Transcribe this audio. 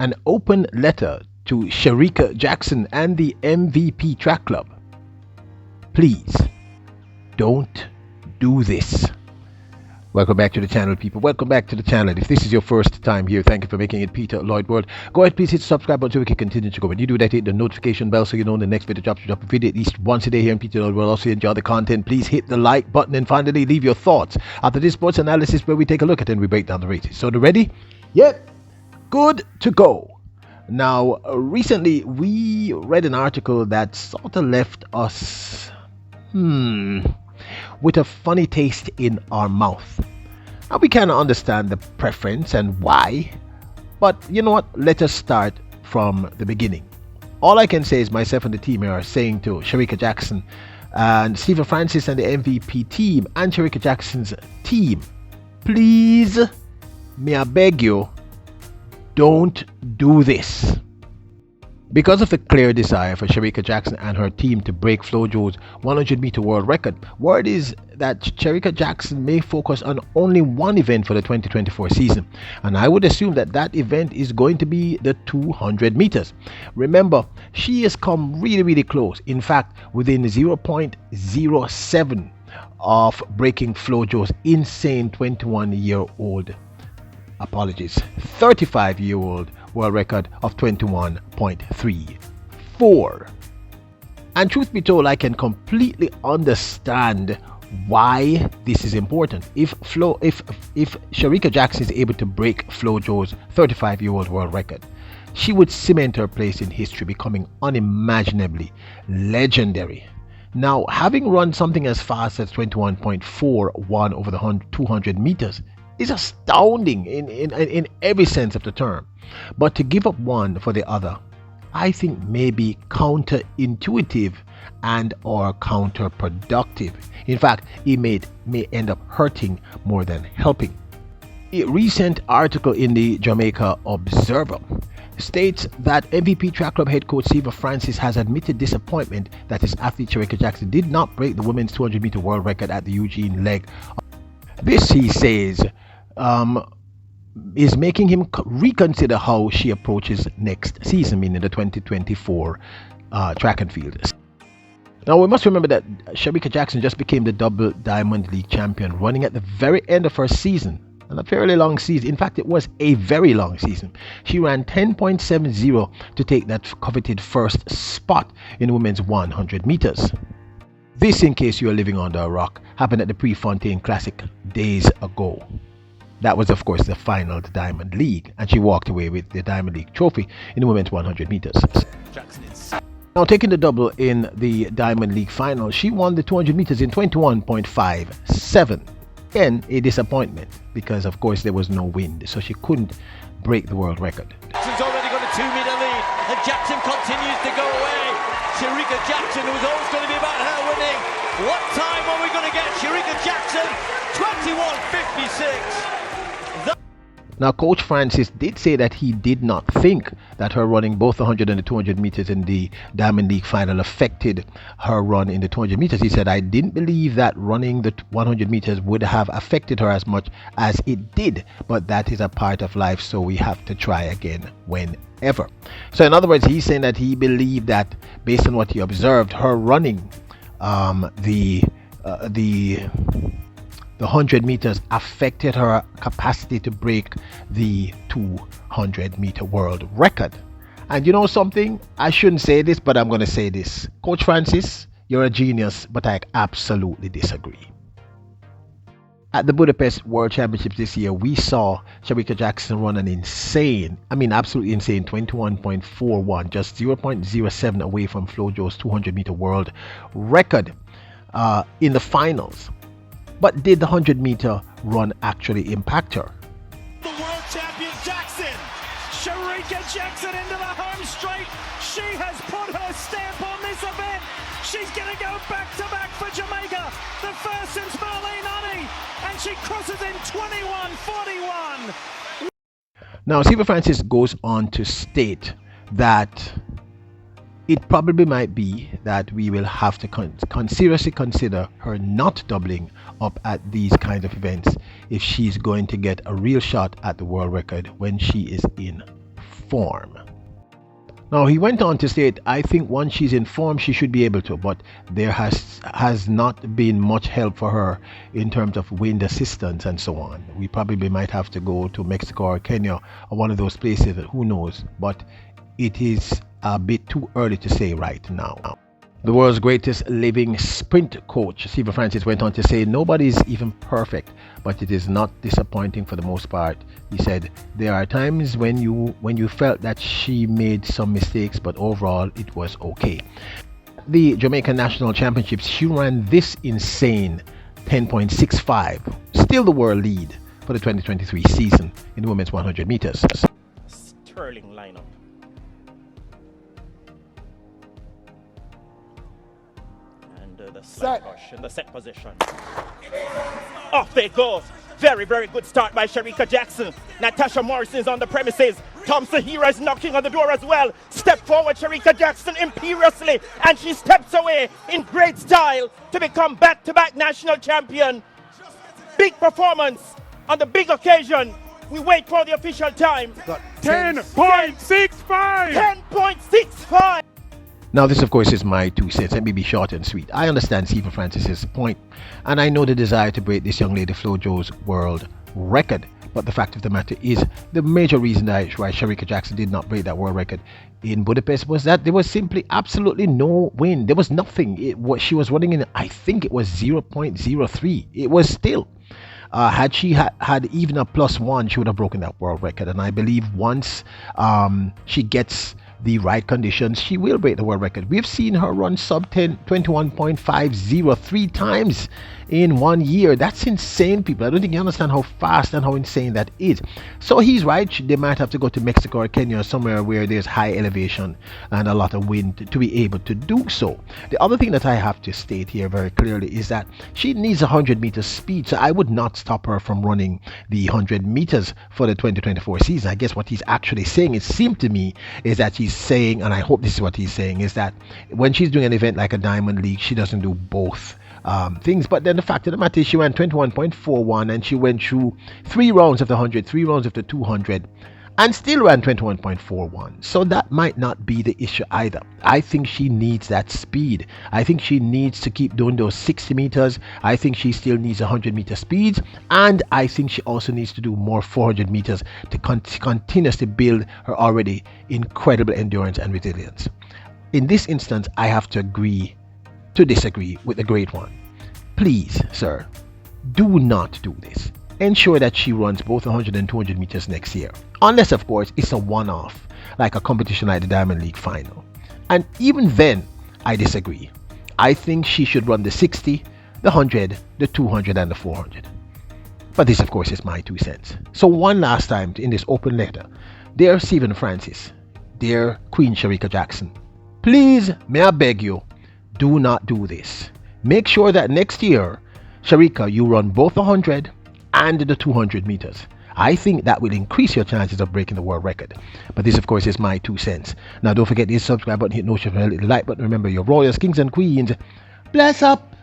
an open letter to Shericka Jackson and the MVP Track Club. Please don't do this. Welcome back to the channel, people. Welcome back to the channel. If this is your first time here, thank you for making it Peter Lloyd World. Go ahead, please hit the subscribe button so we can continue to go. When you do that, hit the notification bell so you know when the next video drops. We drop a video at least once a day here in Peter Lloyd World. Also, enjoy the content. Please hit the like button and finally leave your thoughts after this sports analysis where we take a look at it and we break down the races. So, ready? Yep. Good to go. Now, recently we read an article that sort of left us with a funny taste in our mouth. Now we kind of understand the preference and why, but you know what? Let us start from the beginning. All I can say is myself and the team here are saying to Shericka Jackson and Stephen Francis and the MVP team and Shericka Jackson's team, please, may I beg you, don't do this. Because of the clear desire for Shericka Jackson and her team to break FloJo's 100-meter world record, word is that Shericka Jackson may focus on only one event for the 2024 season, and I would assume that that event is going to be the 200 meters. Remember, she has come really close. In fact, within 0.07 of breaking FloJo's insane 35-year-old world record of 21.34. And truth be told, I can completely understand why this is important. If Shericka Jackson is able to break FloJo's 35-year-old world record, she would cement her place in history, becoming unimaginably legendary. Now, having run something as fast as 21.41 over the 200 meters is astounding in every sense of the term. But to give up one for the other, I think may be counterintuitive and or counterproductive. In fact, it may end up hurting more than helping. A recent article in the Jamaica Observer states that MVP Track Club head coach Stephen Francis has admitted disappointment that his athlete Shericka Jackson did not break the women's 200-meter world record at the Eugene leg. This, he says, is making him reconsider how she approaches next season, meaning the 2024 track and field. Now, we must remember that Shericka Jackson just became the double Diamond League champion, running at the very end of her season, and a fairly long season. In fact, it was a very long season. She ran 10.70 to take that coveted first spot in the women's 100 meters. This, in case you are living under a rock, happened at the Prefontaine Classic days ago. That was, of course, the final of the Diamond League, and she walked away with the Diamond League trophy in the women's 100 meters. Now, taking the double in the Diamond League final, she won the 200 meters in 21.57. Again, a disappointment because, of course, there was no wind, so she couldn't break the world record. Jackson's already got a 2-meter lead, and Jackson continues to go away. Shericka Jackson, who was always going to be about her winning. What time are we going to get? Shericka Jackson, 21.56. Now, Coach Francis did say that he did not think that her running both the 100 and the 200 meters in the Diamond League final affected her run in the 200 meters. He said, I didn't believe that running the 100 meters would have affected her as much as it did, but that is a part of life, so we have to try again whenever. So in other words, he's saying that he believed that based on what he observed, her running the 100 meters affected her capacity to break the 200-meter world record. And you know something? I shouldn't say this, but I'm going to say this. Coach Francis, you're a genius, but I absolutely disagree. At the Budapest World Championships this year, we saw Shericka Jackson run an insane, absolutely insane 21.41, just 0.07 away from FloJo's 200-meter world record in the finals. But did the 100-meter run actually impact her? The world champion Jackson, Shericka Jackson into the home straight. She has put her stamp on this event. She's going to go back-to-back for Jamaica, the first since Marlene Honey, and she crosses in 21.41. Now, Stephen Francis goes on to state that it probably might be that we will have to seriously consider her not doubling up at these kinds of events if she's going to get a real shot at the world record when she is in form. Now, he went on to state, I think once she's in form, she should be able to, but there has not been much help for her in terms of wind assistance and so on. We probably might have to go to Mexico or Kenya or one of those places, who knows, but it is a bit too early to say right now. The world's greatest living sprint coach, Stephen Francis, went on to say, nobody is even perfect, but it is not disappointing for the most part. He said, there are times when you felt that she made some mistakes, but overall it was okay. The Jamaican National Championships, she ran this insane 10.65, still the world lead for the 2023 season in the women's 100 meters. Sterling lineup. The slight push in the set position. Off it goes. Very, very good start by Shericka Jackson. Natasha Morrison's on the premises. Tom Sahira is knocking on the door as well. Step forward, Shericka Jackson imperiously, and she steps away in great style to become back-to-back national champion. Big performance on the big occasion. We wait for the official time. 10.65! 10.65! Now, this, of course, is my 2 cents. Let me be short and sweet. I understand Stephen Francis's point, and I know the desire to break this young lady Flojo's world record. But the fact of the matter is, the major reason why Shericka Jackson did not break that world record in Budapest was that there was simply absolutely no wind. There was nothing. She was running in, I think it was 0.03. It was still. Had she had even a +1, she would have broken that world record. And I believe once she gets the right conditions, she will break the world record. We've seen her run sub 21.50 3 times in 1 year. That's insane, people. I don't think you understand how fast and how insane that is. So he's right. They might have to go to Mexico or Kenya or somewhere where there's high elevation and a lot of wind to be able to do so. The other thing that I have to state here very clearly is that she needs 100 meters speed, so I would not stop her from running the 100 meters for the 2024 season. I guess what he's actually saying, it seemed to me, is that he's saying, and I hope this is what he's saying, is that when she's doing an event like a Diamond League, she doesn't do both things. But then the fact of the matter is, she ran 21.41 and she went through 3 rounds of the 100, 3 rounds of the 200, and still ran 21.41. So that might not be the issue either. I think she needs that speed. I think she needs to keep doing those 60 meters. I think she still needs 100 meter speeds, and I think she also needs to do more 400 meters to continuously build her already incredible endurance and resilience. In this instance, I have to agree to disagree with the great one. Please, sir, do not do this. Ensure that she runs both 100 and 200 meters next year. Unless, of course, it's a one-off, like a competition like the Diamond League final. And even then, I disagree. I think she should run the 60, the 100, the 200, and the 400. But this, of course, is my 2 cents. So one last time in this open letter, dear Stephen Francis, dear Queen Shericka Jackson, please, may I beg you, do not do this. Make sure that next year, Shericka, you run both the 100 and the 200 meters. I think that will increase your chances of breaking the world record. But this, of course, is my 2 cents. Now, don't forget the subscribe button, hit notification bell, hit the like button. Remember, your royals, kings, and queens. Bless up!